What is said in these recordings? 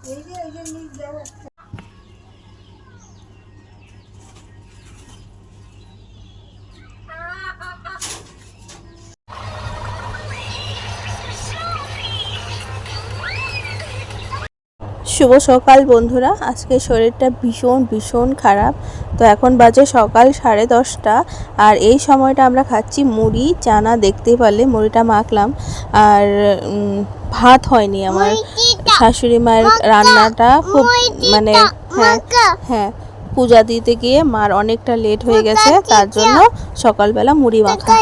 শুভ সকাল বন্ধুরা। আজকে শরীরটা ভীষণ ভীষণ খারাপ। তো এখন বাজে সকাল 10:30 আর এই সময়টা আমরা খাচ্ছি মুড়ি চানা। দেখতেই পারলে মুড়িটা মাখলাম। আর ভাত হয়নি আমার। শাশুড়ি মায়ের রান্নাটা খুব মানে হ্যাঁ হ্যাঁ পূজা দিতে গিয়ে মার অনেকটা লেট হয়ে গেছে, তার জন্য সকালবেলা মুড়ি মাখা।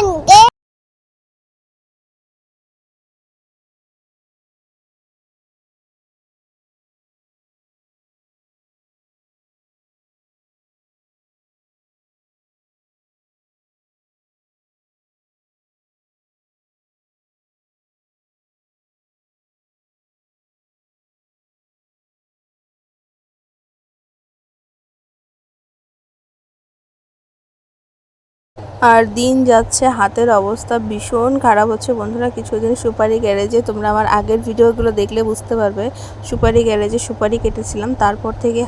আর দিন যাচ্ছে, হাতের অবস্থা ভীষণ খারাপ হচ্ছে বন্ধুরা। কিছুদিন সুপারি গ্যারেজে, তোমরা আমার আগের ভিডিওগুলো দেখলে বুঝতে পারবে, সুপারি গ্যারেজে সুপারি কেটেছিলাম। তারপর থেকে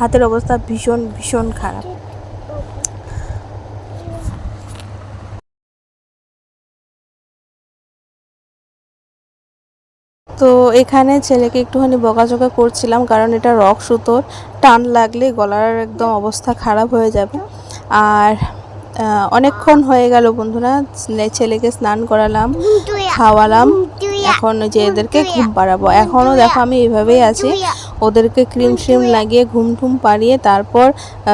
হাতের অবস্থা ভীষণ ভীষণ খারাপ। তো এখানে ছেলেকে একটুখানি বকাঝকা করছিলাম, কারণ এটা রক সুতোর, টান লাগলে গলার একদম অবস্থা খারাপ হয়ে যাবে। আর অনেকক্ষণ হয়ে গেল বন্ধুরা, ছেলেকে স্নান করালাম, খাওয়ালাম, এখন যে এদেরকে ঘুম পাড়াবো। এখনও দেখো আমি এইভাবেই আছি, ওদেরকে ক্রিম শ্রিম লাগিয়ে ঘুম টুম পাড়িয়ে তারপর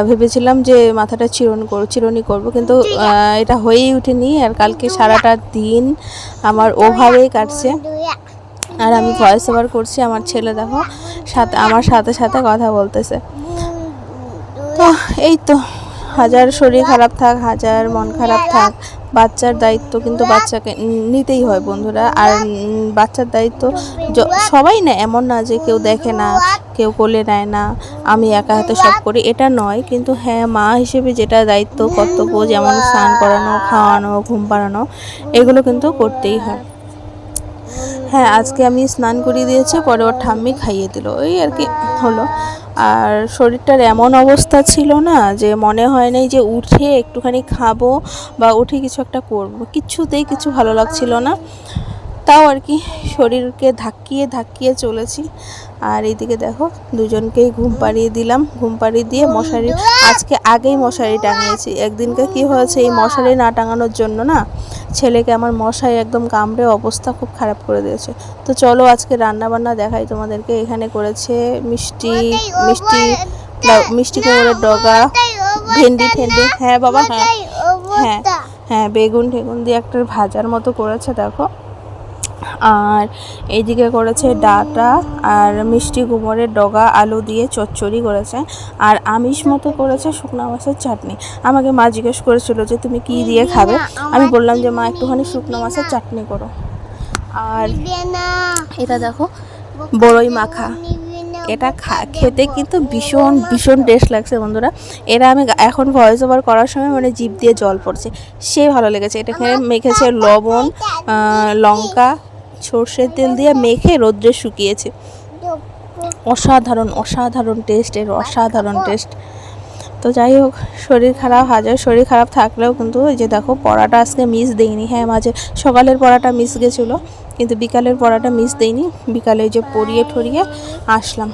ভেবেছিলাম যে মাথাটা চিরুনি করবো, কিন্তু এটা হয়েই ওঠেনি। আর কালকে সারাটা দিন আমার ওভাবেই কাটছে। আর আমি ভয়েস ওভার করছি, আমার ছেলে দেখো আমার সাথে সাথে কথা বলতেছে। তো এই তো, হাজার শরীর খারাপ থাক, হাজার মন খারাপ থাক, বাচ্চার দায়িত্ব কিন্তু বাচ্চাকে নিতেই হয় বন্ধুরা। আর বাচ্চার দায়িত্ব সবাই নেয়, এমন না যে কেউ দেখে না, কেউ কোলে নেয় না, আমি একা হাতে সব করি, এটা নয়। কিন্তু হ্যাঁ, মা হিসেবে যেটা দায়িত্ব কর্তব্য, যেমন স্নান করানো, খাওয়ানো, ঘুম পাড়ানো, এগুলো কিন্তু করতেই হয়। হ্যাঁ, আজকে আমি স্নান করিয়ে দিয়েছি, পরে ওর ঠাম্মি খাইয়ে দিল, এই আর কি হলো। আর শরীরটার এমন অবস্থা ছিল না যে মনে হয় নাই যে উঠে একটুখানি খাবো বা উঠে কিছু একটা করবো, কিছুতেই কিছু ভালো লাগছিল না। তাও আর কি শরীরকে ধাক্কিয়ে ধাক্কিয়ে চলেছি। আর এইদিকে দেখো দুজনকেই ঘুম পাড়িয়ে দিলাম, ঘুম পাড়িয়ে দিয়ে মশারি, আজকে আগেই মশারি টাঙিয়েছি। একদিনকে কি হয়েছে, এই মশারি না টাঙানোর জন্য না ছেলেকে আমার মশাই একদম কামড়ে অবস্থা খুব খারাপ করে দিয়েছে। তো চলো আজকে রান্না বান্না দেখাই তোমাদেরকে। এখানে করেছে মিষ্টি মিষ্টি মিষ্টি কুমড়োর ডগা, ভেন্ডি ঠেন্ডি, হ্যাঁ বাবা হ্যাঁ হ্যাঁ হ্যাঁ বেগুন টেগুন দিয়ে একটা ভাজার মতো করেছে দেখো। আর এইদিকে করেছে ডাঁটা আর মিষ্টি কুমড়োর ডগা, আলু দিয়ে চচ্চড়ি করেছে। আর আমিষ মতো করেছে শুকনো মাছের চাটনি। আমাকে মা জিজ্ঞেস করেছিল যে তুমি কি দিয়ে খাবে, আমি বললাম যে মা একটুখানি শুকনো মাছের চাটনি করো। আর এটা দেখো বড়ই মাখা, এটা খেতে কিন্তু ভীষণ ভীষণ টেস্ট লাগছে বন্ধুরা। এরা আমি এখন ভয়েস ওভার করার সময় মানে জিভ দিয়ে জল পড়ছে, সে ভালো লেগেছে। এটা মেখেছে লবণ, লঙ্কা, সর্ষের তেল দিয়ে মেখে রোদ্রে শুকিয়েছে। অসাধারণ অসাধারণ টেস্ট, এর অসাধারণ টেস্ট। তো যাই হোক, শরীর খারাপ, হাজার শরীর খারাপ থাকলেও কিন্তু এই যে দেখো পড়াটা আজকে মিস দেইনি। হ্যাঁ, মাঝে সকালের পড়াটা মিস গেছিলো, কিন্তু বিকালের পড়াটা মিস দেইনি। বিকালে যে পড়িয়ে ঠরিয়ে আসলাম।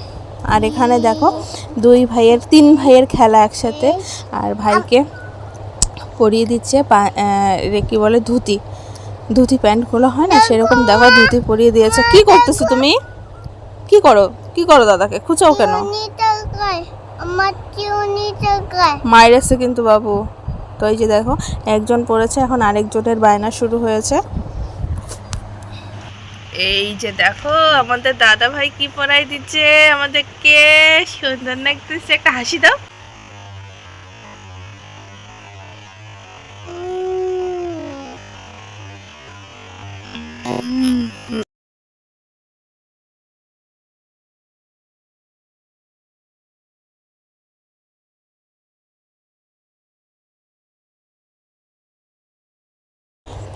আর এখানে দেখো তিন ভাইয়ের খেলা একসাথে। আর ভাইকে পরিয়ে দিচ্ছে কী বলে ধুতি প্যান্টগুলো হয় না সেরকম, দেখো ধুতি পরিয়ে দিয়েছে। কি করতেছো তুমি? কি করো দাদাকে খুঁচাও কেন? মায়ের এসে কিন্তু বাবু। তো এই যে দেখো একজন পড়েছে, এখন আরেকজনের বায়না শুরু হয়েছে। এই যে দেখো আমাদের দাদা ভাই কি পড়াই দিচ্ছে আমাদেরকে, সুন্দর লাগতেছে, একটা হাসি দাও।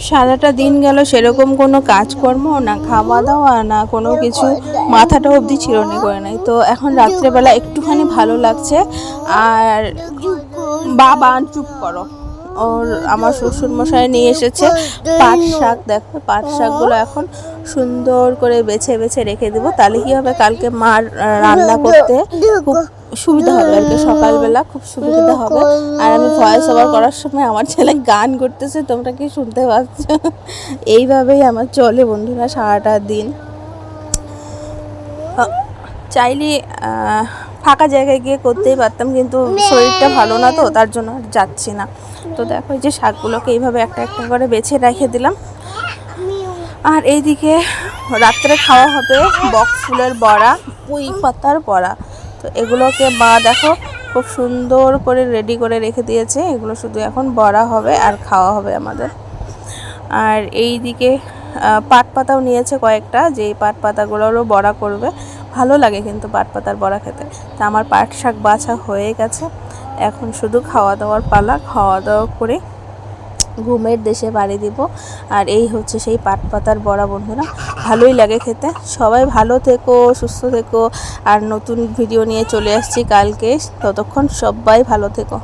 সারাটা দিন গেল, সেরকম কোনো কাজকর্ম না, খাওয়া দাওয়া না, কোনো কিছু মাথাটা অবধি চিরুনি করে নাই। তো এখন রাত্রেবেলা একটুখানি ভালো লাগছে। আর বাবা চুপ করো, ওর আমার শ্বশুর মশাই নিয়ে এসেছে পাট শাক। দেখো পাট শাকগুলো এখন সুন্দর করে বেছে বেছে রেখে দেবো, তাহলে কি হবে কালকে মার রান্না করতে খুব সুবিধা হবে আর কি, সকালবেলা খুব সুবিধা হবে। আর আমি ভয়েস ওভার করার সময় আমার ছেলে গান করতেছে, তোমরা কি শুনতে পাচ্ছ? এইভাবেই আমার চলে বন্ধুরা সারাটা দিন। চাইলে ফাঁকা জায়গায় গিয়ে করতেই পারতাম, কিন্তু শরীরটা ভালো না, তো তার জন্য আর যাচ্ছি না। তো দেখো এই যে শাকগুলোকে এইভাবে একটা একটা করে বেছে রেখে দিলাম। আর এইদিকে রাত্রে খাওয়া হবে বক ফুলের বড়া, পুঁই পাতার বড়া। তো এগুলোকে মা দেখো খুব সুন্দর করে রেডি করে রেখে দিয়েছে, এগুলো শুধু এখন বড়া হবে আর খাওয়া হবে আমাদের। আর এই দিকে পাট পাতাও নিয়েছে কয়েকটা, যেই পাট পাতাগুলোরও বড়া করবে, ভালো লাগে কিন্তু পাট পাতার বড়া খেতে। তা আমার পাট শাক বাছা হয়ে গেছে, এখন শুধু খাওয়া দাওয়ার পালা। খাওয়া দাওয়া করে ঘুমের দেশে বাড়ি দিব। আর এই হচ্ছে সেই পাট পাতার বড়া বন্ধুরা, ভালোই লাগে খেতে। সবাই ভালো থেকো, সুস্থ থেকো। আর নতুন ভিডিও নিয়ে চলে আসছি কালকে, ততক্ষণ সবাই ভালো থেকো।